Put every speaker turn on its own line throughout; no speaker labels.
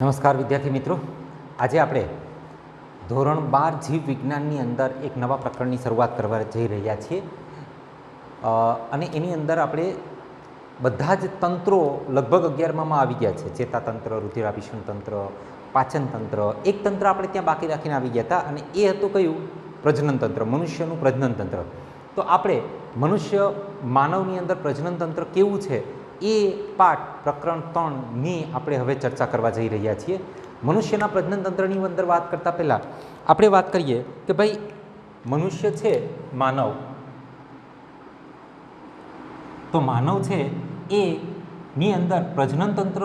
નમસ્કાર વિદ્યાર્થી મિત્રો, આજે આપણે ધોરણ 12 જીવ વિજ્ઞાનની અંદર એક નવા પ્રકરણની શરૂઆત કરવા જઈ રહ્યા છીએ અને એની અંદર આપણે બધા જ તંત્રો લગભગ 11માં આવી ગયા છે. ચેતાતંત્ર, રુધિરાભિસરણ તંત્ર, પાચન તંત્ર. એક તંત્ર આપણે ત્યાં બાકી રાખીને આવી ગયા હતા અને એ હતું કયું? પ્રજનન તંત્ર, મનુષ્યનું પ્રજનન તંત્ર. તો આપણે મનુષ્ય માનવની અંદર પ્રજનન તંત્ર કેવું છે એ પાઠ પ્રકરણ 3ની આપણે હવે ચર્ચા કરવા જઈ રહ્યા છીએ. મનુષ્યના પ્રજનન તંત્રની અંદર વાત કરતાં પહેલાં આપણે વાત કરીએ કે ભાઈ મનુષ્ય છે માનવ, તો માનવ છે એની અંદર પ્રજનન તંત્ર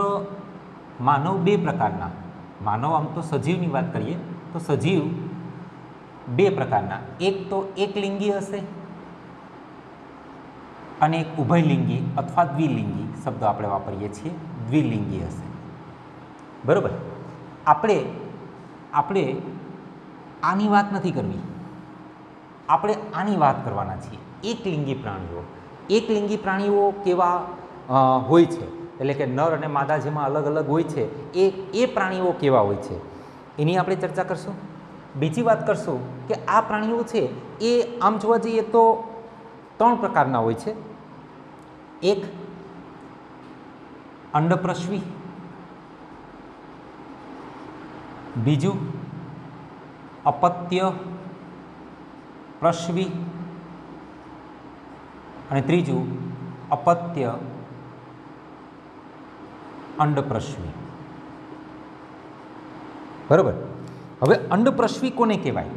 માનવ બે પ્રકારના. માનવ આમ તો સજીવની વાત કરીએ તો સજીવ બે પ્રકારના, એક તો એકલિંગી હશે અને એક ઉભયલિંગી અથવા દ્વિલિંગી શબ્દ આપણે વાપરીએ છીએ, દ્વિલિંગી હશે. બરાબર. આપણે આની વાત નથી કરવી, આપણે આની વાત કરવાના છીએ. એકલિંગી પ્રાણીઓ. એકલિંગી પ્રાણીઓ કેવા હોય છે, એટલે કે નર અને માદા જેમાં અલગ અલગ હોય છે એ પ્રાણીઓ કેવા હોય છે એની આપણે ચર્ચા કરશું. બીજી વાત કરશું કે આ પ્રાણીઓ છે એ આમ જોવા જઈએ તો 3 પ્રકારના હોય છે. એક અંડપ્રશ્વી, બીજું અપત્ય પ્રશ્વી અને ત્રીજું અપત્ય અંડપ્રશ્વી. બરાબર. હવે અંડપ્રશ્વી કોને કહેવાય?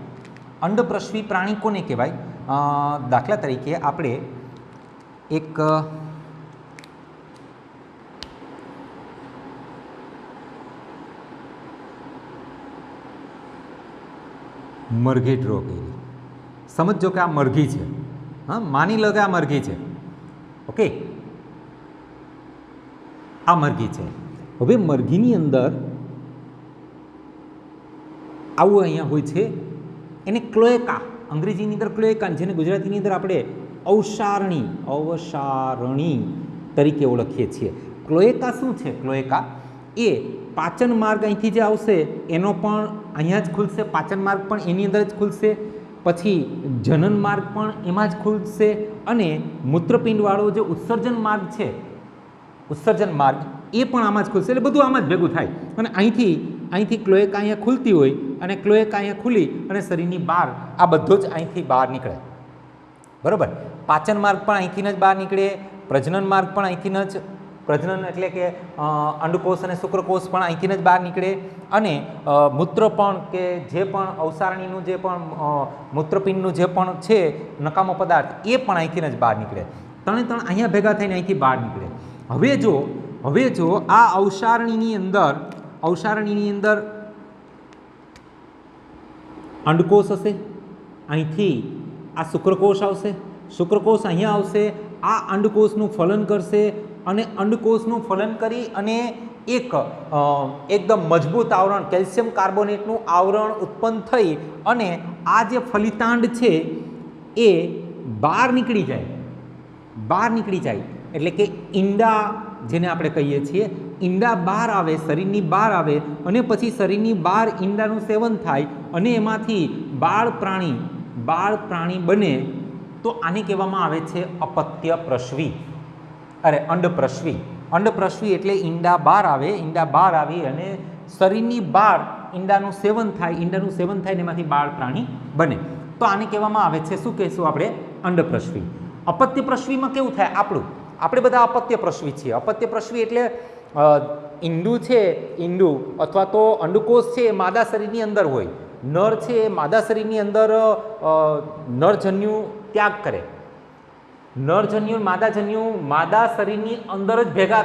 અંડપ્રશ્વી પ્રાણી કોને કહેવાય? દાખલા તરીકે આપણે એક મરઘી ડ્રો કરી. સમજો કે આ મરઘી છે. હા, માની લો કે આ મરઘી છે. ઓકે, આ મરઘી છે. હવે મરઘીની અંદર આવું અહીંયા હોય છે, એને ક્લોએકા, અંગ્રેજીની અંદર ક્લોએકા, જેને ગુજરાતીની અંદર આપણે અવસારણી તરીકે ઓળખીએ છીએ. ક્લોએકા શું છે? ક્લોએકા એ પાચન માર્ગ અહીંથી જે આવશે એનો પણ અહીંયા જ ખુલશે, પાચન માર્ગ પણ એની અંદર જ ખુલશે, પછી જનન માર્ગ પણ એમાં જ ખુલશે અને મૂત્રપિંડવાળો જે ઉત્સર્જન માર્ગ છે, ઉત્સર્જન માર્ગ એ પણ આમાં જ ખુલશે. એટલે બધું આમાં જ ભેગું થાય અને અહીંથી ક્લોએકા અહીંયા ખુલતી હોય અને ક્લોએકા અહીંયા ખુલી અને શરીરની બહાર આ બધો જ અહીંથી બહાર નીકળે. બરાબર. પાચન માર્ગ પણ અહીંથી જ બહાર નીકળે, પ્રજનન માર્ગ પણ અહીંથી જ, પ્રજનન એટલે કે અંડકોષ અને શુક્રકોષ પણ અહીંથી જ બહાર નીકળે અને મૂત્ર પણ કે જે પણ અવસારણીનું જે પણ મૂત્રપિંડનું જે પણ છે નકામો પદાર્થ એ પણ અહીંથી જ બહાર નીકળે. ત્રણે અહીંયા ભેગા થઈને અહીંથી બહાર નીકળે. હવે જો આ અવસારણીની અંદર અંડકોષ હશે, અહીંથી આ શુક્રકોષ આવશે, શુક્રકોષ અહીંયા આવશે, આ અંડકોષનું ફલન કરશે અને અંડકોષનું ફલન કરી અને એકદમ મજબૂત આવરણ, કેલ્શિયમ કાર્બોનેટનું આવરણ ઉત્પન્ન થઈ અને આ જે ફલિતાંડ છે એ બહાર નીકળી જાય. એટલે કે ઈંડા જેને આપણે કહીએ છીએ, ઈંડા બહાર આવે, શરીરની બહાર આવે અને પછી શરીરની બહાર ઈંડાનું સેવન થાય અને એમાંથી બાળ પ્રાણી બને. તો આને કહેવામાં આવે છે અપત્ય પ્રશ્વી, અંડપ્રશ્વી. અંડપ્રશ્વી એટલે ઈંડા બહાર આવી અને શરીરની બહાર ઈંડાનું સેવન થાય ને એમાંથી બાળ પ્રાણી બને. તો આને કહેવામાં આવે છે, શું કહીશું આપણે? અંડપ્રશ્વી. અપત્ય પ્રશ્વીમાં કેવું થાય? આપણે બધા અપત્ય પ્રશ્વી છીએ. અપત્ય પ્રશ્વી એટલે ઈંડું અથવા તો અંડકોષ છે એ માદા શરીરની અંદર હોય, નર છે એ માદા શરીરની અંદર નરજન્યુ ત્યાગ કરે, નરજન્યુ માદાજન્યુ માદા શરીરની અંદર જ ભેગા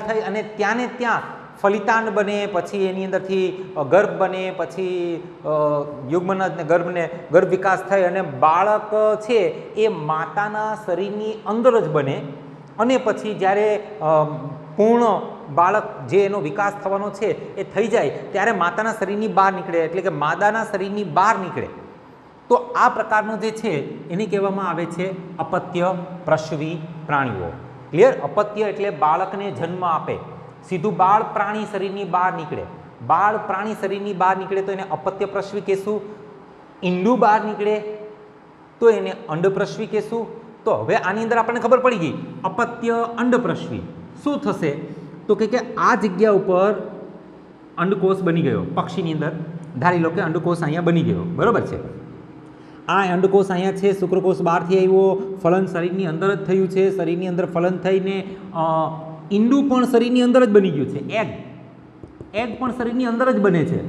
થાય અને ત્યાં ને ત્યાં ફલિતાંડ બને, પછી એની અંદરથી ગર્ભ બને, પછી યુગ્મનજ ને ગર્ભ વિકાસ થાય અને બાળક છે એ માતાના શરીરની અંદર જ બને અને પછી જ્યારે પૂર્ણ બાળક જે એનો વિકાસ થવાનો છે એ થઈ જાય ત્યારે માતાના શરીરની બહાર નીકળે, એટલે કે માદાના શરીરની બહાર નીકળે. તો આ પ્રકારનું જે છે એને કહેવામાં આવે છે અપત્ય પ્રશ્વી પ્રાણીઓ. ક્લિયર? અપત્ય એટલે બાળકને જન્મ આપે, સીધું બાળ પ્રાણી શરીરની બહાર નીકળે, બાળ પ્રાણી શરીરની બહાર નીકળે તો એને અપત્યપ્રસવી કહેશું. ઈંડું બહાર નીકળે તો એને અંડપ્રસવી કહેશું. તો હવે આની અંદર આપણને ખબર પડી ગઈ અપત્ય અંડપ્રસવી શું થશે તો કે આ જગ્યા ઉપર અંડકોષ બની ગયો પક્ષીની અંદર. ધારી લો કે અંડકોષ અહીંયા બની ગયો, બરાબર છે. આ અંડકોષ અહીંયા છે, શુક્રકોષ બહારથી આવ્યો, ફલન શરીરની અંદર જ થયું છે, શરીરની અંદર ફલન થઈને ઈંડું પણ શરીરની અંદર જ બની ગયું છે, એગ પણ શરીરની અંદર જ બને છે.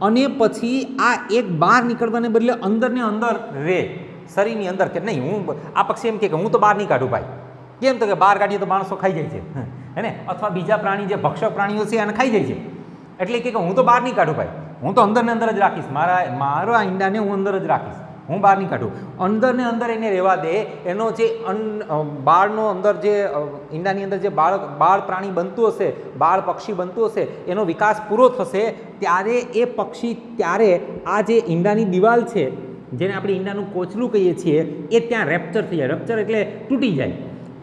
અને પછી આ એક બહાર નીકળવાને બદલે અંદર ને અંદર રહે શરીરની અંદર કે નહીં હું આ પક્ષી એમ કે હું તો બહાર નહીં કાઢું ભાઈ. કેમ તો કે બહાર કાઢીએ તો માણસો ખાઈ જાય છે હે ને, અથવા બીજા પ્રાણી જે ભક્ષક પ્રાણીઓ છે એને ખાઈ જાય છે. એટલે કે હું તો બહાર નહીં કાઢું ભાઈ, હું તો અંદર ને અંદર જ રાખીશ, મારા ઈંડાને હું અંદર જ રાખીશ, હું બહાર નહીં કાઢું. અંદર ને અંદર એને રહેવા દે. એનો જે બાળનો અંદર જે ઈંડાની અંદર જે બાળ પ્રાણી બનતું હશે, બાળ પક્ષી બનતું હશે, એનો વિકાસ પૂરો થશે ત્યારે એ પક્ષી ત્યારે આ જે ઈંડાની દિવાલ છે જેને આપણે ઈંડાનું કોચલું કહીએ છીએ એ ત્યાં રેપ્ચર થઈ જાય. રેપ્ચર એટલે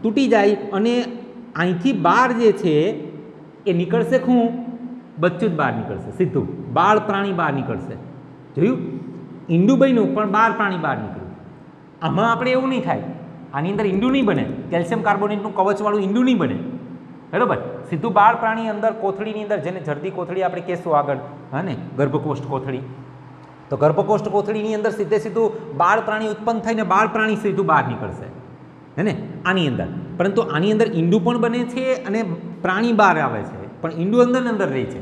તૂટી જાય અને અહીંથી બહાર જે છે એ નીકળશે શું? બચ્ચું જ બહાર નીકળશે, સીધું બાળ પ્રાણી બહાર નીકળશે. જોયું? ઈંડું બન્યું પણ બાળ પ્રાણી બહાર નીકળ્યું. આમાં આપણે એવું નહીં થાય, આની અંદર ઈંડું નહીં બને, કેલ્શિયમ કાર્બોનેટનું કવચવાળું ઈંડું નહીં બને, બરાબર. સીધું બાળ પ્રાણી અંદર કોથળીની અંદર, જેને જડતી કોથળી આપણે કહેશું આગળ, હા ને, ગર્ભકોષ્ઠ કોથળી. તો ગર્ભકોષ્ઠ કોથળીની અંદર સીધું બાળ પ્રાણી ઉત્પન્ન થઈને બાળ પ્રાણી સીધું બહાર નીકળશે, હે ને, આની અંદર. પરંતુ આની અંદર ઈંડું પણ બને છે અને પ્રાણી બહાર આવે છે, પણ ઈંડું અંદર ને અંદર રહે છે,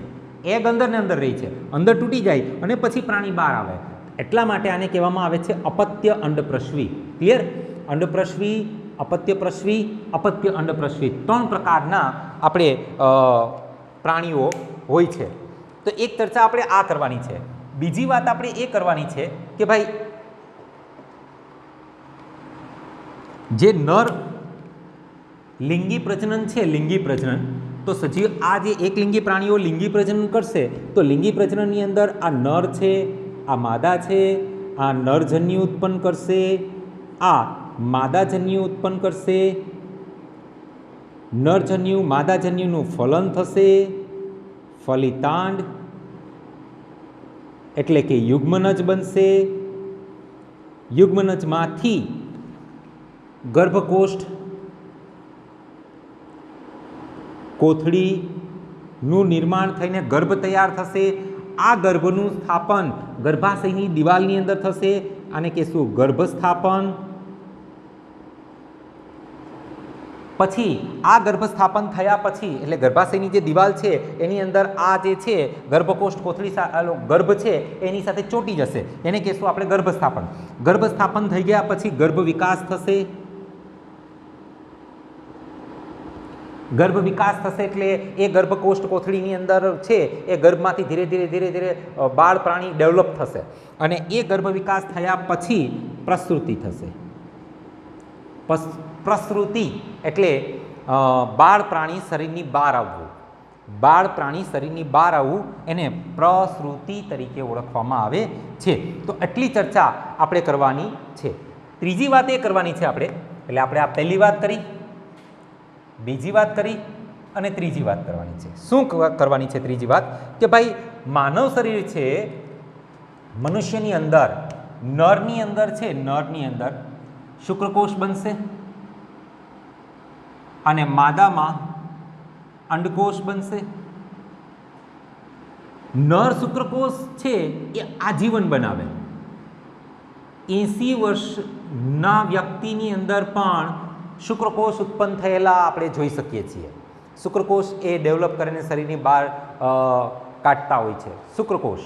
એગ અંદર ને અંદર રહે છે, અંદર તૂટી જાય અને પછી પ્રાણી બહાર આવે. એટલા માટે આને કહેવામાં આવે છે અપત્ય અંડપ્રસવી. ક્લિયર? અંડપ્રસવી, અપત્યપ્રસવી, અપત્ય અંડપ્રસવી, 3 પ્રકારના આપણે પ્રાણીઓ હોય છે. તો એક ચર્ચા આપણે આ કરવાની છે. બીજી વાત આપણે એ કરવાની છે કે ભાઈ જે નર લિંગી પ્રજનન છે, લિંગી પ્રજનન, તો સજીવ આ જે એક લિંગી પ્રાણીઓ લિંગી પ્રજનન કરશે તો લિંગી પ્રજનનની અંદર આ નર છે, આ માદા છે, આ નરજન્યુ ઉત્પન્ન કરશે, આ માદાજન્યુ ઉત્પન્ન કરશે, નરજન્યુ માદાજન્યુનું ફલન થશે, ફલિતાંડ એટલે કે યુગ્મનજ બનશે. યુગ્મનજમાંથી ગર્ભકોષ્ઠ કોથળીનું નિર્માણ થઈને ગર્ભ તૈયાર થશે. આ ગર્ભનું સ્થાપન ગર્ભાશયની દિવાલની અંદર થશે, આને કહેશું ગર્ભસ્થાપન. પછી આ ગર્ભસ્થાપન થયા પછી એટલે ગર્ભાશયની જે દિવાલ છે એની અંદર આ જે છે ગર્ભકોષ્ઠ કોથળી ગર્ભ છે એની સાથે ચોંટી જશે, એને કહેશું આપણે ગર્ભસ્થાપન. ગર્ભસ્થાપન થઈ ગયા પછી ગર્ભ વિકાસ થશે. ગર્ભ વિકાસ થશે એટલે એ ગર્ભકોષ્ઠ કોથળીની અંદર છે એ ગર્ભમાંથી ધીરે ધીરે બાળ પ્રાણી ડેવલપ થશે અને એ ગર્ભ વિકાસ થયા પછી પ્રસૃતિ થશે. પ્રસૃતિ એટલે બાળ પ્રાણી શરીરની બહાર આવવું. બાળ પ્રાણી શરીરની બહાર આવવું એને પ્રસૃતિ તરીકે ઓળખવામાં આવે છે. તો એટલી ચર્ચા આપણે કરવાની છે. ત્રીજી વાત એ કરવાની છે આપણે, એટલે આપણે આ પહેલી વાત કરી, બીજી વાત કરી અને ત્રીજી વાત કરવાની છે. શું કરવાની છે ત્રીજી વાત? કે ભાઈ માનવ શરીર છે, મનુષ્યની અંદર નરની અંદર છે, નરની અંદર શુક્રકોષ બનશે અને માદામાં અંડકોષ બનશે. નર શુક્રકોષ છે એ આજીવન બનાવે. 80 વર્ષના વ્યક્તિની અંદર પણ શુક્રકોષ ઉત્પન્ન થયેલા આપણે જોઈ શકીએ છીએ. શુક્રકોષ એ ડેવલપ કરીને શરીરની બહાર કાઢતા હોય છે શુક્રકોષ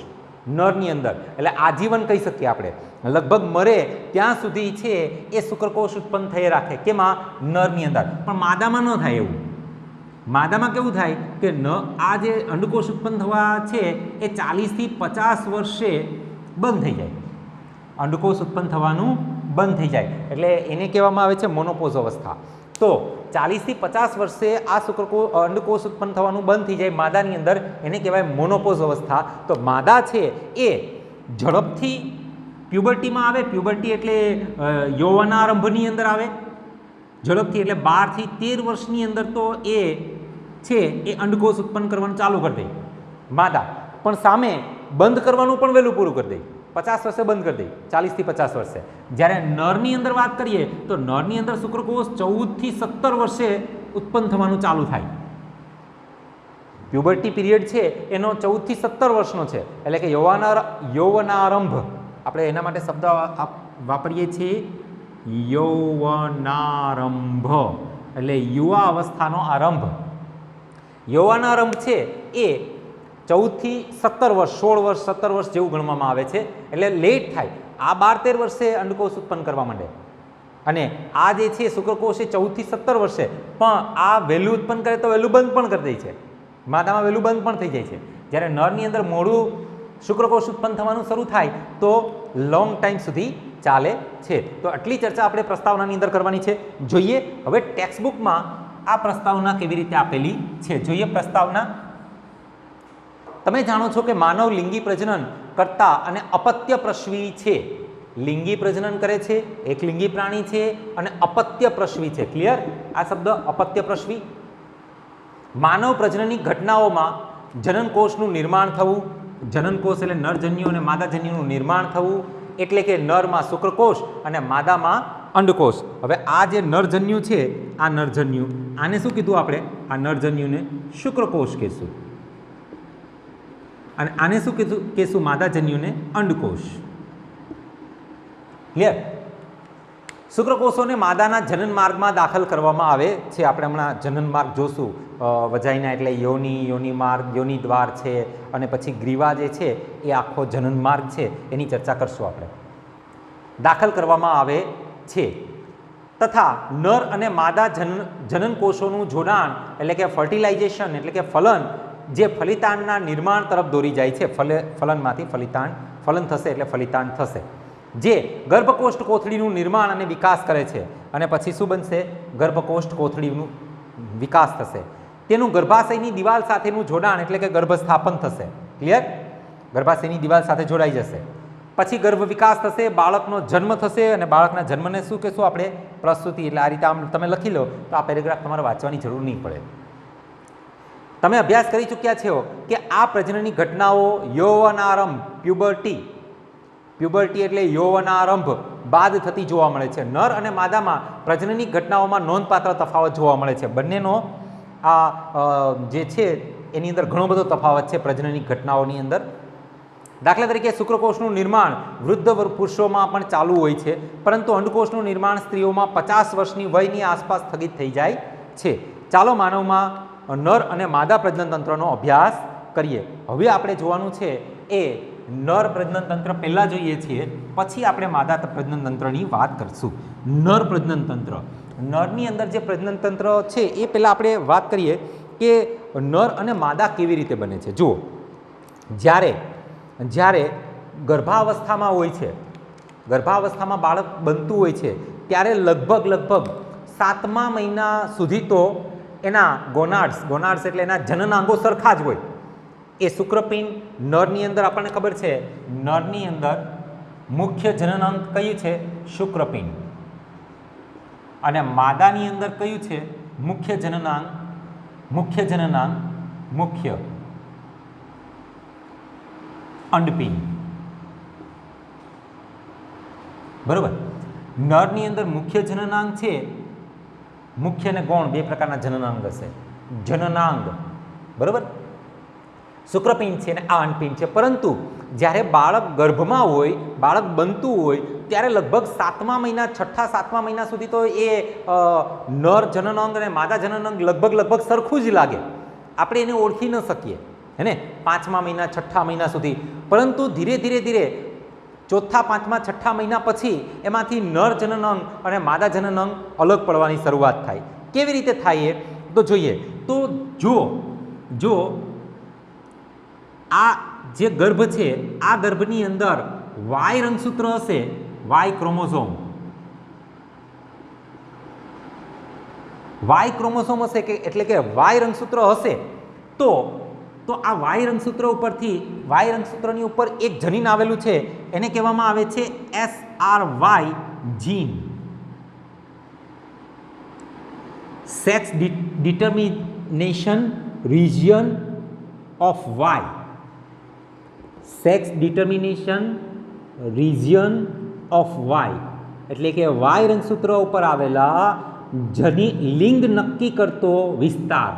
નરની અંદર, એટલે આજીવન કહી શકીએ આપણે. લગભગ મરે ત્યાં સુધી છે એ શુક્રકોષ ઉત્પન્ન થઈ રાખે. કેમાં? નરની અંદર. પણ માદામાં ન થાય એવું. માદામાં કેવું થાય કે આ જે અંડકોષ ઉત્પન્ન થવા છે એ 40 થી 50 વર્ષે બંધ થઈ જાય. અંડકોષ ઉત્પન્ન થવાનું બંધ થઈ જાય એટલે એને કહેવામાં આવે છે મોનોપોઝ અવસ્થા. તો 40 થી 50 વર્ષે આ અંડકોષ ઉત્પન્ન થવાનું બંધ થઈ જાય માદાની અંદર, એને કહેવાય મોનોપોઝ અવસ્થા. તો માદા છે એ ઝડપથી પ્યુબર્ટીમાં આવે. પ્યુબર્ટી એટલે યૌવનારંભની અંદર આવે ઝડપથી, એટલે 12 થી 13 વર્ષની અંદર તો એ છે એ અંડકોષ ઉત્પન્ન કરવાનું ચાલુ કરી દે માદા, પણ સામે બંધ કરવાનું પણ વહેલું પૂરું કરી દે, 50 વર્ષે બંધ કરી દે, 40 થી 50 વર્ષે. જ્યારે નરની અંદર વાત કરીએ તો નરની અંદર શુક્રકોષ 14 થી 17 વર્ષે ઉત્પન્ન થવાનું ચાલુ થાય. પ્યુબર્ટી પીરિયડ છે એનો 14 થી 17 વર્ષનો છે, એટલે કે યૌવનારંભ, આપણે એના માટે શબ્દ વાપરીએ છીએ યૌવનારંભ, એટલે યુવા અવસ્થાનો આરંભ. યૌવનારંભ છે એ 14 થી 17 વર્ષ, 16 વર્ષ 17 વર્ષ જેવું ગણવામાં આવે છે, એટલે લેટ થાય. આ 12-13 વર્ષે અંડકોષ ઉત્પન્ન કરવા માંડે, અને આ જે છે શુક્રકોષ એ 14 થી 17 વર્ષે, પણ આ વહેલું ઉત્પન્ન કરે તો વહેલું બંધ પણ કરી દે છે, માદામાં વહેલું બંધ પણ થઈ જાય છે. જ્યારે નરની અંદર મોડું શુક્રકોષ ઉત્પન્ન થવાનું શરૂ થાય તો લોંગ ટાઈમ સુધી ચાલે છે. તો આટલી ચર્ચા આપણે પ્રસ્તાવનાની અંદર કરવાની છે. જોઈએ હવે ટેક્સ્ટબુકમાં આ પ્રસ્તાવના કેવી રીતે આપેલી છે. જોઈએ પ્રસ્તાવના. તમે જાણો છો કે માનવ લિંગી પ્રજનન કરતા અને અપત્ય પ્રસવી છે. લિંગી પ્રજનન કરે છે, એક લિંગી પ્રાણી છે, અને અપત્ય પ્રસવી છે. ક્લિયર? આ શબ્દ અપત્ય પ્રસવી. માનવ પ્રજનનની ઘટનાઓમાં જનનકોષનું નિર્માણ થવું, જનનકોષ એટલે નરજન્યુ અને માદાજન્યુનું નિર્માણ થવું, એટલે કે નરમાં શુક્રકોષ અને માદામાં અંડકોષ. હવે આ જે નરજન્યુ છે, આ નરજન્યુ, આને શું કીધું આપણે? આ નરજન્યુને શુક્રકોષ કહેશું, અને આને શું કહેશું? માદાજન્યુને અંડકોષ. ક્લિયર? શુક્રકોષોને માદાના જનન માર્ગમાં દાખલ કરવામાં આવે છે. આપણે હમણાં જનન માર્ગ જોશું, વજાઈના એટલે યોની માર્ગ, યોની દ્વાર છે, અને પછી ગ્રીવા જે છે એ આખો જનન માર્ગ છે, એની ચર્ચા કરશું આપણે. દાખલ કરવામાં આવે છે. તથા નર અને માદા જનનકોષોનું જોડાણ એટલે કે ફર્ટિલાઇઝેશન એટલે કે ફલન, જે ફલિતાંડના નિર્માણ તરફ દોરી જાય છે. ફલનમાંથી ફલન થશે એટલે ફલિતાંડ થશે, જે ગર્ભકોષ્ઠ કોથળીનું નિર્માણ અને વિકાસ કરે છે. અને પછી શું બનશે? ગર્ભકોષ્ઠ કોથળીનું વિકાસ થશે. તેનું ગર્ભાશયની દિવાલ સાથેનું જોડાણ એટલે કે ગર્ભસ્થાપન થશે. ક્લિયર? ગર્ભાશયની દિવાલ સાથે જોડાઈ જશે. પછી ગર્ભ વિકાસ થશે, બાળકનો જન્મ થશે, અને બાળકના જન્મને શું કહેશું આપણે? પ્રસૂતિ. એટલે આ રીતે આમ તમે લખી લો તો આ પેરેગ્રાફ તમારે વાંચવાની જરૂર નહીં પડે. તમે અભ્યાસ કરી ચૂક્યા છો કે આ પ્રજનનની ઘટનાઓ યૌવનારંભ, પ્યુબર્ટી એટલે યૌવનારંભ બાદ થતી જોવા મળે છે. નર અને માદામાં પ્રજનનની ઘટનાઓમાં નોંધપાત્ર તફાવત જોવા મળે છે. બંનેનો આ જે છે એની અંદર ઘણો બધો તફાવત છે પ્રજનનની ઘટનાઓની અંદર. દાખલા તરીકે શુક્રકોષનું નિર્માણ વૃદ્ધ પુરુષોમાં પણ ચાલુ હોય છે, પરંતુ અંડકોષનું નિર્માણ સ્ત્રીઓમાં 50 વર્ષની વયની આસપાસ સ્થગિત થઈ જાય છે. ચાલો માનવમાં નર અને માદા પ્રજનનતંત્રનો અભ્યાસ કરીએ. હવે આપણે જોવાનું છે એ નર પ્રજનનતંત્ર પહેલાં જોઈએ છીએ, પછી આપણે માદા પ્રજનનતંત્રની વાત કરશું. નર પ્રજનનતંત્ર, નરની અંદર જે પ્રજનનતંત્ર છે એ પહેલાં આપણે વાત કરીએ કે નર અને માદા કેવી રીતે બને છે. જુઓ, જ્યારે ગર્ભાવસ્થામાં હોય છે, ગર્ભાવસ્થામાં બાળક બનતું હોય છે, ત્યારે લગભગ 7મા મહિના સુધી તો એના ગોનાડ્સ એટલે એના જનનાંગો સરખા જ હોય. એ શુક્રપિંડ નરની અંદર આપણને ખબર છે, નરની અંદર મુખ્ય જનનાંગ કયું છે? શુક્રપિંડ. અને માદાની અંદર કયું છે? મુખ્ય જનનાંગ અંડપિંડ. બરોબર? નરની અંદર મુખ્ય જનનાંગ છે, મુખ્ય અને ગૌણ બે પ્રકારના જનનાંગ હશે. જનનાંગ, બરોબર, શુક્રપિંડ છે અને આ અંડપિંડ છે. પરંતુ જ્યારે બાળક ગર્ભમાં હોય, બાળક બનતું હોય, ત્યારે લગભગ 6મા મહિના 6-7મા મહિના સુધી તો એ નર જનનાંગ અને માદા જનનાંગ લગભગ સરખું જ લાગે. આપણે એને ઓળખી ન શકીએ, હે ને, 5મા મહિના 6 મહિના સુધી. પરંતુ ધીરે ધીરે 4થા 5મા 6 મહિના પછી એમાંથી નર જનનાંગ અને માદા જનનાંગ અલગ પડવાની શરૂઆત થાય. કેવી રીતે થાય એ તો જોઈએ. તો જો આ જે ગર્ભ છે, આ ગર્ભની અંદર વાય રંગસૂત્ર હશે, વાય ક્રોમોસોમ હશે, કે એટલે કે વાય રંગસૂત્ર હશે, તો આ વાય રંગસૂત્ર ઉપરથી, વાય રંગસૂત્રની ઉપર એક જનીન આવેલું છે, એને કહેવામાં આવે છે SRY gene, sex determination region of Y, sex determination region of Y એટલે કે વાય રંગસૂત્ર ઉપર આવેલા લિંગ નક્કી કરતો વિસ્તાર,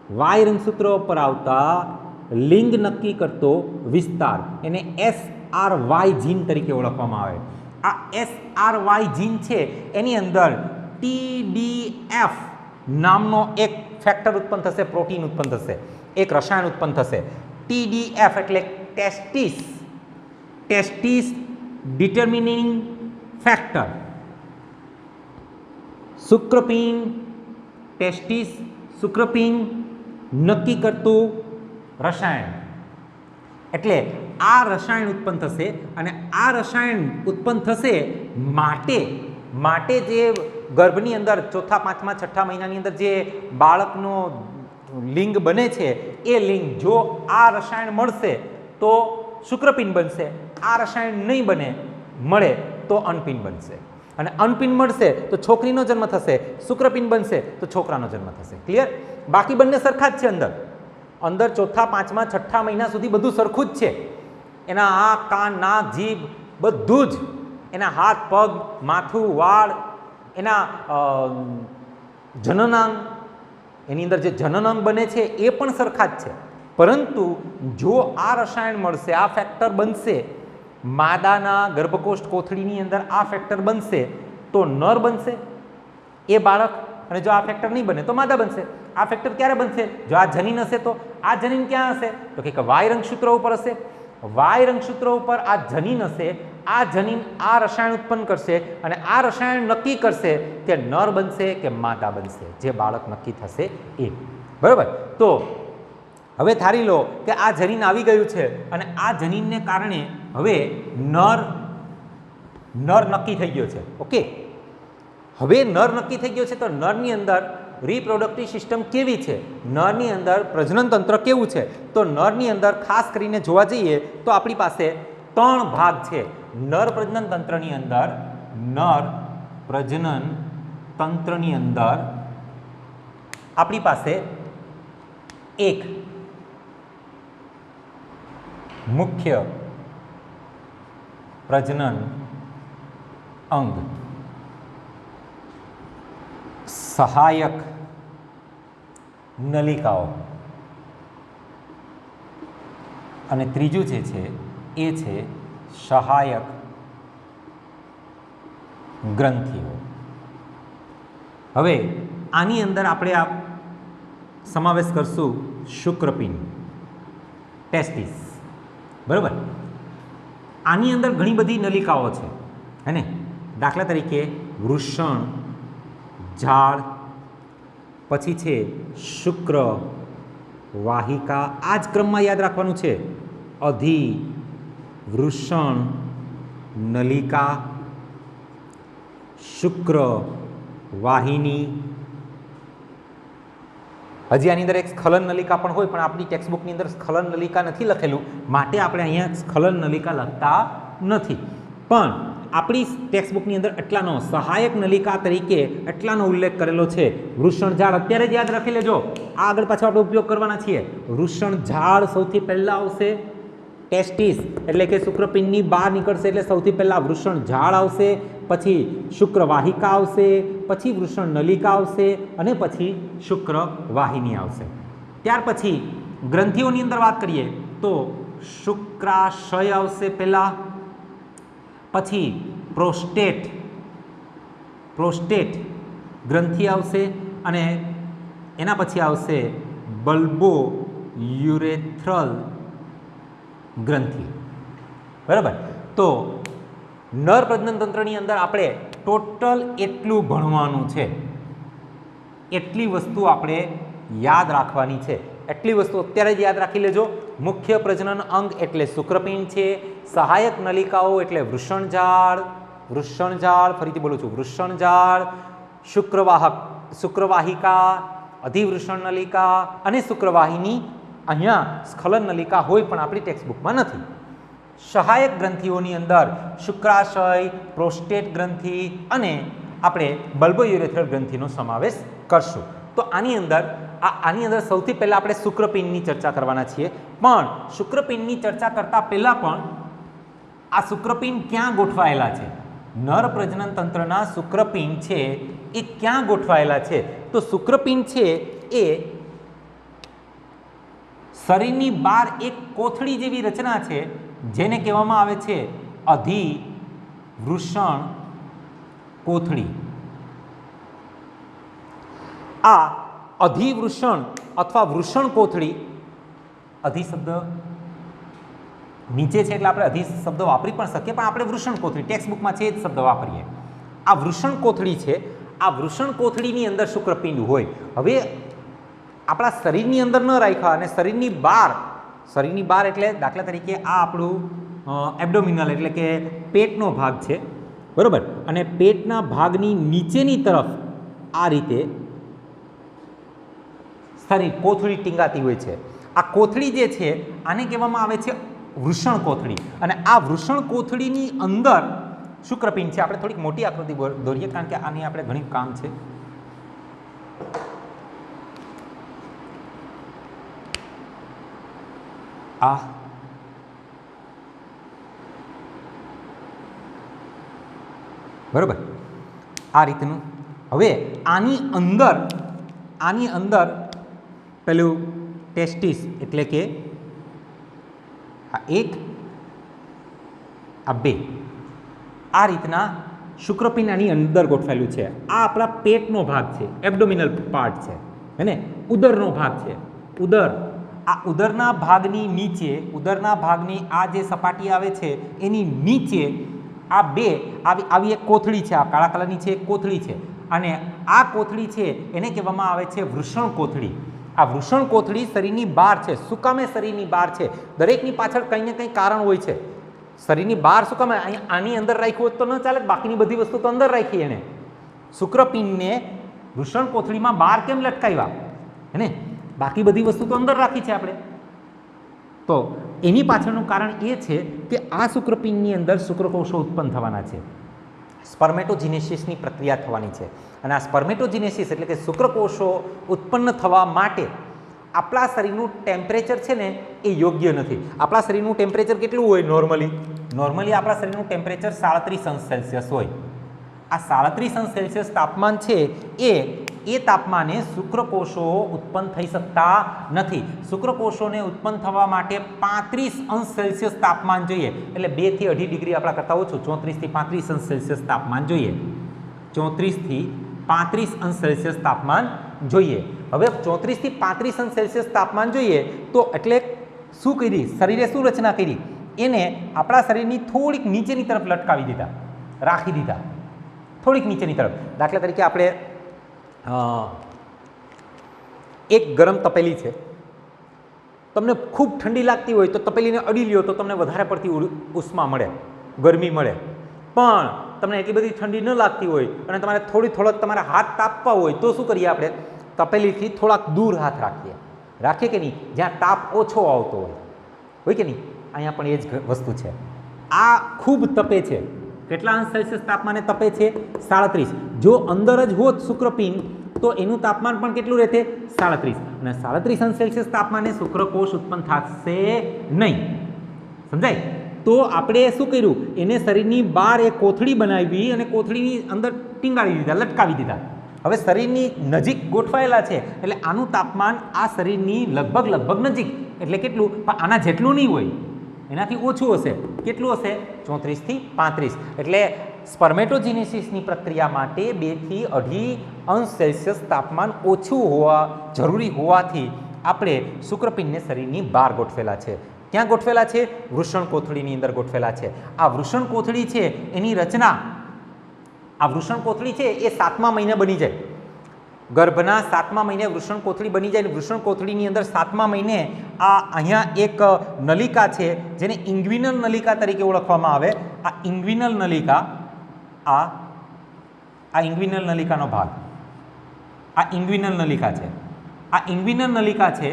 વાય રંગસૂત્ર ઉપર આવતા લિંગ નક્કી કરતો વિસ્તાર એને SRY જીન તરીકે ઓળખવામાં આવે. આ SRY જીન છે એની અંદર TDF નામનો એક ફેક્ટર ઉત્પન્ન થશે, પ્રોટીન ઉત્પન્ન થશે, એક રસાયણ ઉત્પન્ન થશે. TDF એટલે ટેસ્ટિસ ડિટર્મિનિંગ ફેક્ટર. શુક્રપિંડ, ટેસ્ટિસ શુક્રપિંડ નક્કી કરતું રસાયણ. એટલે આ રસાયણ ઉત્પન્ન થશે અને આ રસાયણ ઉત્પન્ન થશે માટે જે ગર્ભની અંદર ચોથા, પાંચમા, છઠ્ઠા મહિનાની અંદર જે બાળકનો લિંગ બને છે એ લિંગ જો આ રસાયણ મળશે તો શુક્રપિંડ બનશે, આ રસાયણ નહીં મળે તો અનપિંડ બનશે, અને અનપિંડ મળશે તો છોકરીનો જન્મ થશે, શુક્રપિંડ બનશે તો છોકરાનો જન્મ થશે. ક્લિયર? બાકી બંને સરખા જ છે. અંદર ચોથા, પાંચમા, છઠ્ઠા મહિના સુધી બધું સરખું જ છે. એના આંખ, કાન, નાક, જીભ બધું જ, એના હાથ, પગ, માથું, વાળ, એના જનનાંગ, એની અંદર જે જનનાંગ બને છે એ પણ સરખા જ છે. પરંતુ જો આ રસાયણ મળશે, આ ફેક્ટર બનશે, માદાના ગર્ભકોષ કોથળીની અંદર આ ફેક્ટર બનશે તો નર બનશે એ બાળક, અને જો આ ફેક્ટર નહીં બને તો માદા બનશે. આ ફેક્ટર ક્યારે બનશે? જો આ જનીન હશે તો. આ જનીન ક્યાં હશે? તો કે વાય રંગસૂત્ર ઉપર હશે. વાય રંગસૂત્ર ઉપર આ જનીન હશે. આ જનીન આ રસાયણ ઉત્પન્ન કરશે અને આ રસાયણ નક્કી કરશે કે નર બનશે કે માદા બનશે, જે બાળક નક્કી થશે એ. બરાબર? તો હવે ધારી લો કે આ જનીન આવી ગયું છે અને આ જનીનને કારણે હવે નર નક્કી થઈ ગયો છે. ઓકે, હવે નર નક્કી થઈ ગયો છે તો નરની અંદર રિપ્રોડક્ટિવ સિસ્ટમ કેવી છે, નરની અંદર પ્રજનન તંત્ર કેવું છે? તો નરની અંદર ખાસ કરીને જોવા જઈએ તો આપણી પાસે 3 ભાગ છે. નર પ્રજનન તંત્રની અંદર આપણી પાસે એક મુખ્ય પ્રજનન અંગ, સહાયક નલિકાઓ, અને ત્રીજું જે છે એ છે સહાયક ગ્રંથિઓ. હવે આની અંદર આપણે આ સમાવેશ કરશું શુક્રપિંડ, ટેસ્ટિસ. બરાબર? આની અંદર ઘણી બધી નલિકાઓ છે, હે ને? દાખલા તરીકે વૃષણ, ઝાડ, પછી છે શુક્ર વાહિકા. આ જ ક્રમમાં યાદ રાખવાનું છે. અધિ, વૃષણ, નલિકા, શુક્ર વાહિની. હજી આની અંદર એક સ્ખલન નલિકા પણ હોય, પણ આપણી ટેક્સ્ટબુકની અંદર સ્ખલન નલિકા નથી લખેલું, માટે આપણે અહીંયા સ્ખલન નલિકા લખતા નથી. પણ આપણી ટેક્સ્ટબુકની અંદર એટલાનો સહાયક નલિકા તરીકે એટલાનો ઉલ્લેખ કરેલો છે. વૃષણ ઝાડ અત્યારે જ યાદ રાખી લેજો, આ આગળ પાછળ આપણે ઉપયોગ કરવાના છીએ. વૃષણ ઝાડ સૌથી પહેલાં આવશે. ટેસ્ટિસ એટલે કે શુક્રપિંડની બહાર નીકળશે એટલે સૌથી પહેલાં વૃષણ ઝાડ આવશે, પછી શુક્ર વાહિકા આવશે, પછી વૃષણ નલિકા આવશે અને પછી શુક્ર વાહિની આવશે. ત્યાર પછી ગ્રંથિઓની અંદર વાત કરીએ તો શુક્રાશય આવશે પહેલાં, પછી પ્રોસ્ટેટ ગ્રંથિ આવશે અને એના પછી આવશે બલ્બો યુરેથ્રલ ગ્રંથિ. બરાબર? તો નર પ્રજનન તંત્રની અંદર આપણે ટોટલ એટલું ભણવાનું છે, એટલી વસ્તુ આપણે યાદ રાખવાની છે. એટલી વસ્તુ અત્યારે જ યાદ રાખી લેજો. મુખ્ય પ્રજનન અંગ એટલે શુક્રપિંડ છે, સહાયક નલિકાઓ એટલે વૃષણઝાડ, ફરીથી બોલું છું, વૃષણઝાડ, શુક્રવાહિકા, અધિવૃષણ નલિકા અને શુક્રવાહિની. અહીંયા સ્ખલન નલિકા હોય પણ આપણી ટેક્સ્ટબુકમાં નથી. સહાયક ગ્રંથિઓની અંદર શુક્રાશય, પ્રોસ્ટેટ ગ્રંથિ અને આપણે બલ્બોયુરેથ્રલ ગ્રંથિનો સમાવેશ કરશું. તો આની અંદર આની અંદર સૌથી પહેલાં આપણે શુક્રપિંડની ચર્ચા કરવાના છીએ, પણ શુક્રપિંડની ચર્ચા કરતાં પહેલાં પણ આ શુક્રપિંડ ક્યાં ગોઠવાયેલા છે? નર પ્રજનન તંત્રના શુક્રપિંડ છે એ ક્યાં ગોઠવાયેલા છે? તો શુક્રપિંડ છે એ શરીરની બહાર એક કોથળી જેવી રચના છે જેને કહેવામાં આવે છે અધિવૃષણ કોથળી. આ અધિવૃષણ અથવા વૃષણ કોથળી, અધિ શબ્દ નીચે છે એટલે આપણે અધિ શબ્દ વાપરી પણ શકીએ, પણ આપણે વૃષણ કોથળી ટેક્સ્ટ બુકમાં છે એ જ શબ્દ વાપરીએ. આ વૃષણ કોથળી છે. આ વૃષણ કોથળીની અંદર શુક્રપિંડ હોય. હવે આપણા શરીરની અંદર ન રાખ્યા અને શરીરની બહાર એટલે દાખલા તરીકે આ આપણું એબ્ડોમિનલ એટલે કે પેટનો ભાગ છે, બરાબર, અને પેટના ભાગની નીચેની તરફ આ રીતે શરીર કોથળી ટીંગાતી હોય છે. આ કોથળી જે છે આને કહેવામાં આવે છે વૃષણ કોથળી, અને આ વૃષણ કોથળીની અંદર શુક્રપિંડ છે. આપણે થોડીક મોટી આકૃતિ દોરીએ કારણ કે આની આપણે ઘણી કામ છે. આ બરોબર, આ રીતનું. હવે આની અંદર પેલું ટેસ્ટિસ એટલે કે આ એક આ બે આ રીતના શુક્રપિંડ આની અંદર ગોઠવાયેલું છે. આ આપણા પેટનો ભાગ છે, એબ્ડોમિનલ પાર્ટ છે, હે ને, ઉદરનો ભાગ છે. આ ઉદરના ભાગની નીચે, ઉદરના ભાગની આ જે સપાટી આવે છે એની નીચે આ બે આવી એક કોથળી છે. આ કાળા કલરની છે એક કોથળી છે, અને આ કોથળી છે એને કહેવામાં આવે છે વૃષણ કોથળી. આ વૃષણ કોથળી શરીરની બહાર છે. શું કામે શરીરની બહાર છે? દરેકની પાછળ કંઈ ને કંઈ કારણ હોય છે. શરીરની બહાર શું કામે? આની અંદર રાખ્યું હોત તો ન ચાલે, બાકીની બધી વસ્તુ તો અંદર રાખી. એને શુક્રપિંડને વૃષણ કોથળીમાં બહાર કેમ લટકાવ્યા? હે, બાકી બધી વસ્તુ તો અંદર રાખી છે આપણે. તો એની પાછળનું કારણ એ છે કે આ શુક્રપિંડની અંદર શુક્રકોષો ઉત્પન્ન થવાના છે. સ્પર્મેટોજિનેસિસની પ્રક્રિયા થવાની છે, અને આ સ્પર્મેટોજિનેસિસ એટલે કે શુક્રકોષો ઉત્પન્ન થવા માટે આપણા શરીરનું ટેમ્પરેચર છે ને એ યોગ્ય નથી. આપણા શરીરનું ટેમ્પરેચર કેટલું હોય? નોર્મલી આપણા શરીરનું ટેમ્પરેચર 37°C હોય. આ 37°C તાપમાન છે એ તાપમાને શુક્રકોષો ઉત્પન્ન થઈ શકતા નથી. શુક્રકોષોને ઉત્પન્ન થવા માટે 35°C તાપમાન જોઈએ, એટલે 2 થી 2.5 ડિગ્રી આપણા કરતાં ઓછું, 34 થી 35°C તાપમાન જોઈએ. 34 થી 35°C તાપમાન જોઈએ. હવે 34 થી 35°C તાપમાન જોઈએ તો એટલે શું કરી? શરીરે શું રચના કરી? એને આપણા શરીરની થોડીક નીચેની તરફ લટકાવી દીધા, રાખી દીધા, થોડીક નીચેની તરફ. દાખલા તરીકે આપણે એક ગરમ તપેલી છે, તમને ખૂબ ઠંડી લાગતી હોય તો તપેલીને અડી લ્યો તો તમને વધારે પડતી ઉષ્મા મળે, ગરમી મળે. પણ તમને એટલી બધી ઠંડી ન લાગતી હોય અને તમારે થોડોક તમારા હાથ તાપવા હોય તો શું કરીએ? આપણે તપેલીથી થોડાક દૂર હાથ રાખીએ કે નહીં, જ્યાં તાપ ઓછો આવતો હોય કે નહીં. અહીંયા પણ એ જ વસ્તુ છે. આ ખૂબ તપે છે. કેટલા °C તાપમાને તપે છે? 37. જો અંદર જ હોત શુક્રપિંડ તો એનું તાપમાન પણ કેટલું રહેશે? 37. અને 37° તાપમાને શુક્રકોષ ઉત્પન્ન થશે નહીં. સમજાય? તો આપણે શું કર્યું? એને શરીરની બહાર એક કોથળી બનાવી અને કોથળીની અંદર ટીંગાડી દીધા, લટકાવી દીધા. હવે શરીરની નજીક ગોઠવાયેલા છે એટલે આનું તાપમાન આ શરીરની લગભગ નજીક, એટલે કેટલું? પણ આના જેટલું નહીં હોય, એનાથી ઓછું હશે. કેટલું હશે? 34 થી 35. એટલે સ્પર્મેટોજિનેસિસની પ્રક્રિયા માટે 2 થી 2.5° તાપમાન ઓછું જરૂરી હોવાથી આપણે શુક્રપિંડને શરીરની બહાર ગોઠવેલા છે. ક્યાં ગોઠવેલા છે? વૃષણ કોથળીની અંદર ગોઠવેલા છે. આ વૃષણ કોથળી છે એની રચના, આ વૃષણ કોથળી છે એ 7મા મહિને બની જાય. ગર્ભના 7મા મહિને વૃષણ કોથળી બની જાય. વૃષણ કોથળીની અંદર 7મા મહિને અહીંયા એક નલિકા છે જેને ઇંગ્વિનલ નલિકા તરીકે ઓળખવામાં આવે. આ ઇંગ્વિનલ નલિકા, આ ઇંગ્વિનલ નલિકાનો ભાગ, આ ઇંગ્વિનલ નલિકા છે. આ ઇંગ્વિનલ નલિકા છે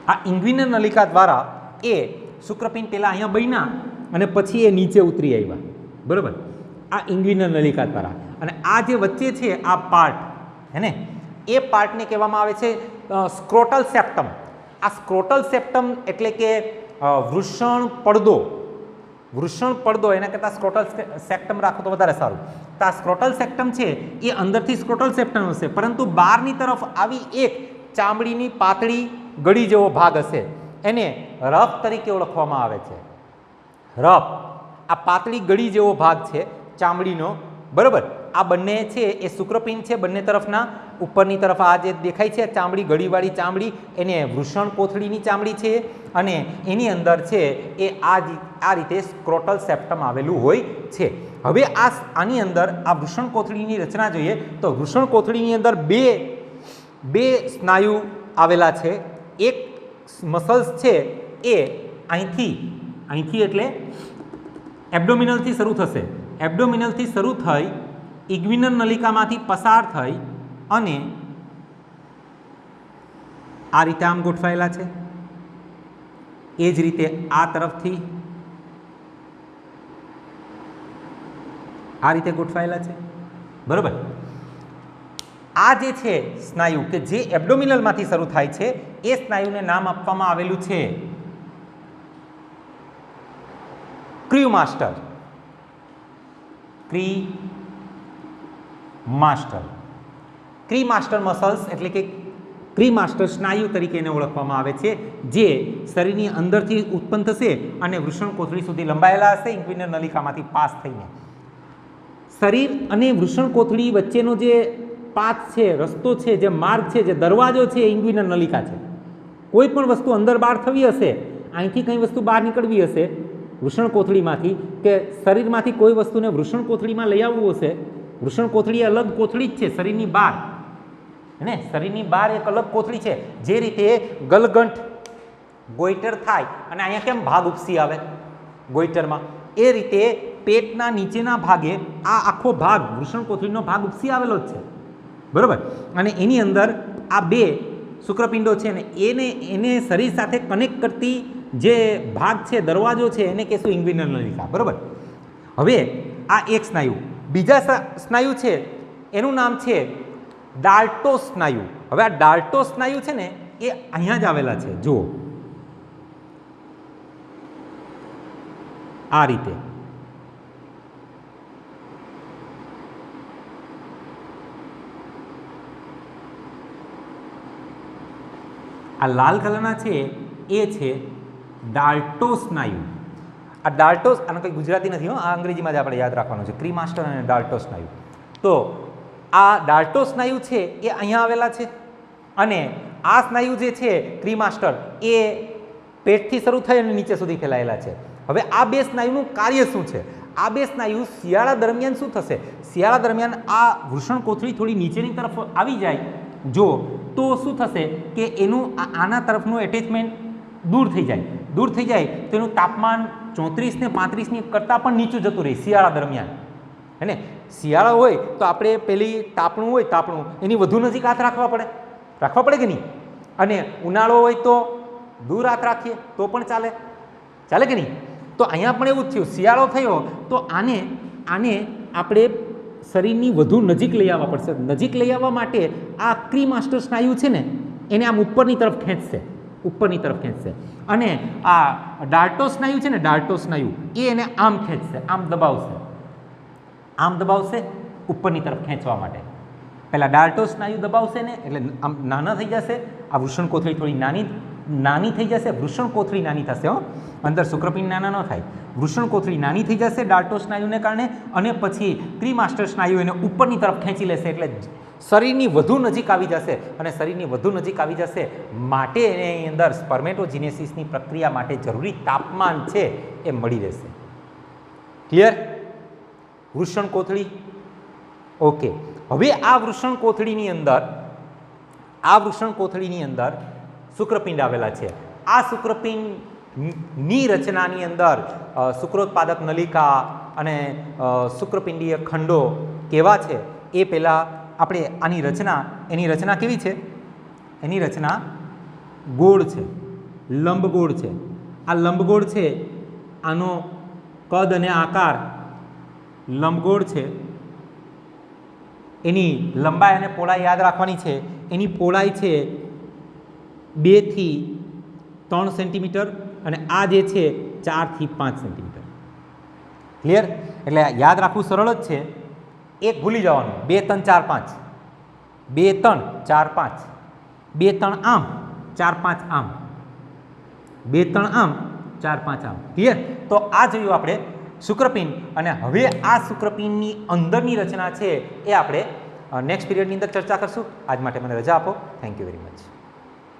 આ ઇંગ્વિનલ નલિકા દ્વારા એ શુક્રપિંડ પહેલાં અહીંયા બન્યા અને પછી એ નીચે ઉતરી આવ્યા, બરાબર, આ ઇંગ્વિનલ નલિકા દ્વારા. અને આ જે વચ્ચે છે આ પાર્ટ હે ને, એ પાર્ટને કહેવામાં આવે છે સ્ક્રોટલ સેપ્ટમ. આ સ્ક્રોટલ સેપ્ટમ એટલે કે વૃષણ પડદો. વૃષણ પડદો એના કરતાં સ્ક્રોટલ સેપ્ટમ રાખો તો વધારે સારું. તો આ સ્ક્રોટલ સેપ્ટમ છે એ અંદરથી સ્ક્રોટલ સેપ્ટમ હશે, પરંતુ બહારની તરફ આવી એક ચામડીની પાતળી ગળી જેવો ભાગ હશે, એને રફ તરીકે ઓળખવામાં આવે છે. રફ, આ પાતળી ગળી જેવો ભાગ છે ચામડીનો, બરાબર. આ બંને છે એ શુક્રપિંડ છે, બંને તરફના. ઉપરની તરફ આ જે દેખાય છે ચામડી, ગળીવાળી ચામડી, એને વૃષણ કોથળીની ચામડી છે, અને એની અંદર છે એ આ રીતે સ્ક્રોટલ સેપ્ટમ આવેલું હોય છે. હવે આની અંદર આ વૃષણ કોથળીની રચના જોઈએ તો વૃષણ કોથળીની અંદર બે સ્નાયુ આવેલા છે. એક મસલ્સ છે એ અહીંથી એટલે એબ્ડોમિનલથી શરૂ થશે. એબ્ડોમિનલથી શરૂ થઈ ઇગ્વિનલ નલિકામાંથી પસાર થઈ અને આ રીતે આમ ગોઠવાયેલા છે. એ જ રીતે આ તરફથી આ રીતે ગોઠવાયેલા છે, બરાબર. આ જે છે સ્નાયુ કે જે એબ્ડોમિનલમાંથી શરૂ થાય છે, એ સ્નાયુને નામ આપવામાં આવેલું છે ક્રીમાસ્ટર. ક્રીમાસ્ટર મસલ્સ એટલે કે ક્રીમાસ્ટર સ્નાયુ તરીકે એને ઓળખવામાં આવે છે, જે શરીરની અંદરથી ઉત્પન્ન થશે અને વૃષણ કોથળી સુધી લંબાયેલા હશે ઇંગ્વિનલ નલિકામાંથી પાસ થઈને. શરીર અને વૃષણ કોથળી વચ્ચેનો જે પાથ છે, રસ્તો છે, જે માર્ગ છે, જે દરવાજો છે, એ ઇંગ્વિનલ નલિકા છે. કોઈ પણ વસ્તુ અંદર બહાર થવી હશે, અહીંથી કંઈ વસ્તુ બહાર નીકળવી હશે વૃષણ કોથળીમાંથી, કે શરીરમાંથી કોઈ વસ્તુને વૃષણ કોથળીમાં લઈ આવવું હશે, વૃષણ કોથળી અલગ કોથળી જ છે શરીરની બહાર, ને શરીરની બહાર એક અલગ કોથળી છે. જે રીતે ગલગંઠ ગોઈટર થાય અને અહીંયા કેમ ભાગ ઉપસી આવે ગોઈટરમાં, એ રીતે પેટના નીચેના ભાગે આ આખો ભાગ વૃષણ કોથળીનો ભાગ ઉપસી આવેલો જ છે, બરાબર. અને એની અંદર આ બે શુક્રપિંડો છે ને એને શરીર સાથે કનેક્ટ કરતી જે ભાગ છે, દરવાજો છે, એને કહેશું ઇંગ્વિનલ નલિકા, બરાબર. હવે આ એક સ્નાયુ. બીજા સ્નાયુ છે એનું નામ છે ડાલ્ટો સ્નાયુ. હવે આ ડાલ્ટો સ્નાયુ છે ને એ અહીંયા જ આવેલા છે, જુઓ આ રીતે. આ લાલ કલરના છે એ છે ડાલ્ટો સ્નાયુ. આ ડાલ્ટો, આનો કંઈ ગુજરાતી નથી, આ અંગ્રેજીમાં જ આપણે યાદ રાખવાનું છે, ક્રીમાસ્ટર અને ડાલ્ટો સ્નાયુ. તો આ ડાલ્ટો સ્નાયુ છે એ અહીંયા આવેલા છે, અને આ સ્નાયુ જે છે ક્રીમાસ્ટર એ પેટથી શરૂ થઈ અને નીચે સુધી ફેલાયેલા છે. હવે આ બે સ્નાયુનું કાર્ય શું છે? આ બે સ્નાયુ શિયાળા દરમિયાન શું થશે? શિયાળા દરમિયાન આ વૃષણ કોથળી થોડી નીચેની તરફ આવી જાય જો, તો શું થશે કે એનું આના તરફનું એટેચમેન્ટ દૂર થઈ જાય. દૂર થઈ જાય તો એનું તાપમાન 34 ને 35ની કરતાં પણ નીચું જતું રહે શિયાળા દરમિયાન, હે ને. શિયાળો હોય તો આપણે પેલી તાપણું હોય, તાપણું એની વધુ નજીક હાથ રાખવા પડે કે નહીં? અને ઉનાળો હોય તો દૂર હાથ રાખીએ તો પણ ચાલે કે નહીં? તો અહીંયા પણ એવું જ થયું, શિયાળો થયો તો આને આપણે શરીરની વધુ નજીક લઈ આવવા પડશે. નજીક લઈ આવવા માટે આ ક્રીમાસ્ટર સ્નાયુ છે ને એને આમ ઉપરની તરફ ખેંચશે, અને આ ડાલ્ટો સ્નાયુ છે ને, ડાલ્ટો સ્નાયુ એ એને આમ ખેંચશે, આમ દબાવશે ઉપરની તરફ ખેંચવા માટે. પહેલાં ડાલ્ટો સ્નાયુ દબાવશે ને એટલે આમ નાના થઈ જશે, આ વૃષણ કોથળી થોડી નાની થઈ જશે. વૃષણ કોથળી નાની થશે, અંદર શુક્રપિંડ નાના ન થાય. વૃષણ કોથળી નાની થઈ જશે ડાલ્ટો સ્નાયુને કારણે, અને પછી ક્રીમાસ્ટર સ્નાયુ એને ઉપરની તરફ ખેંચી લેશે, એટલે શરીરની વધુ નજીક આવી જશે. અને શરીરની વધુ નજીક આવી જશે માટે એની અંદર સ્પર્મેટોજિનેસિસની પ્રક્રિયા માટે જરૂરી તાપમાન છે એ મળી રહેશે. ક્લિયર? વૃષણ કોથળી ઓકે. હવે આ વૃષણ કોથળીની અંદર શુક્રપિંડ આવેલા છે. આ શુક્રપિંડની રચનાની અંદર શુક્રોત્પાદક નલિકા અને શુક્રપિંડીય ખંડો કેવા છે એ પહેલાં આપણે એની રચના કેવી છે? એની રચના ગોળ છે, લંબગોળ છે. આ લંબગોળ છે, આનો કદ અને આકાર લંબગોળ છે, એની લંબાઈ અને પહોળાઈ યાદ રાખવાની છે. એની પહોળાઈ છે 2 થી 3 સેન્ટીમીટર અને આ જે છે 4 થી 5 સેન્ટીમીટર. ક્લિયર? એટલે યાદ રાખવું સરળ જ છે. એક ભૂલી જવાનું, 2 3 4 5, 2 3 4 5, 2 3 આમ 4 5 આમ, 2 3 આમ 4 5 આમ. ક્લિયર? તો આ જોયું આપણે શુક્રપિંડ. અને હવે આ શુક્રપિંડની અંદરની રચના છે એ આપણે નેક્સ્ટ પીરિયડની અંદર ચર્ચા કરશું. આજ માટે મને રજા આપો. Thank you very much.